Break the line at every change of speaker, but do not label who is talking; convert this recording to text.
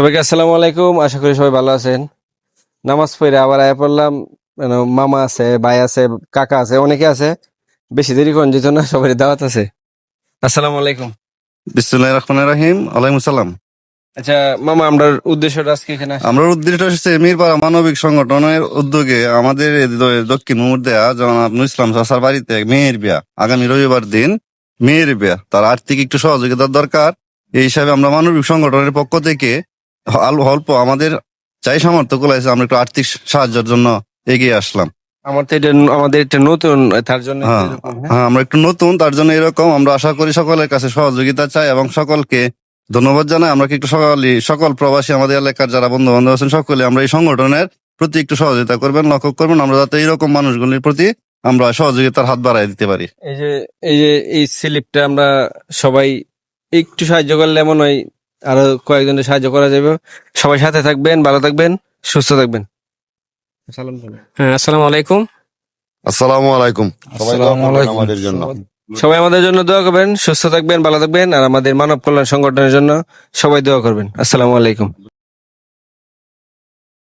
সবাইকে আসসালামু আলাইকুম। আশা করি সবাই ভালো আছেন। নামাজ পড়ে আবার আয়া পড়লাম। মামা আছে, ভাই আছে, কাকা আছে, অনেকে আছে। বেশি দেরি করেন যেত না, সবাই দাওয়াত আছে। আসসালামু আলাইকুম।
বিসমিল্লাহির রহমানির রহিম। ওয়ালাইকুম সালাম।
আচ্ছা মামা, আমরা উদ্দেশ্যটা আজকে এখানে আসা।
আমরা উদ্দেশ্য হচ্ছে মিরপাড়া মানবিক সংগঠনের উদ্যোগে আমাদের এই দক্ষিণ মুমুরদেয়া জনাব নুরুল ইসলাম চাচার বাড়িতে মেয়ের বিয়া, আগামী রবিবার দিন মেয়ের বিয়া। তার আর্থিক একটু সহযোগিতার দরকার। এই হিসাবে আমরা মানবিক সংগঠনের পক্ষ থেকে অল্প আমাদের চাই সামর্থ্য কুলাইছে, আমরা একটু আর্থিক সাহায্যের জন্য এগিয়ে আসলাম।
আমাদের এটা নতুন, তার জন্য
হ্যাঁ,
এরকম, হ্যাঁ?
হ্যাঁ, আমরা একটু নতুন, তার জন্য এরকম। আমরা আশা করি সকলের কাছে সহযোগিতা চাই এবং সকলকে ধন্যবাদ জানাই। আমরা কি একটু সকল প্রবাসী আমাদের এলাকার যারা বন্ধু বান্ধব আছেন সকলে আমরা এই সংগঠনের প্রতি একটু সহযোগিতা করবেন, লক্ষ্য করবেন, আমরা যাতে এইরকম মানুষগুলির প্রতি আমরা সহযোগিতার হাত বাড়াই দিতে পারি।
এই স্লিপটা আমরা সবাই একটু সাহায্য করলে এমন হয় আরো কয়েকজনের সাহায্য করা যাবে। সবাই সাথে থাকবেন, ভালো থাকবেন, সুস্থ থাকবেন। সালাম।
হ্যাঁ, আসসালামু আলাইকুম।
আসসালামু আলাইকুম।
আমাদের জন্য সবাই আমাদের জন্য দোয়া করবেন, সুস্থ থাকবেন, ভালো থাকবেন, আর আমাদের মানব কল্যাণ সংগঠনের জন্য সবাই দোয়া করবেন। আসসালামু আলাইকুম।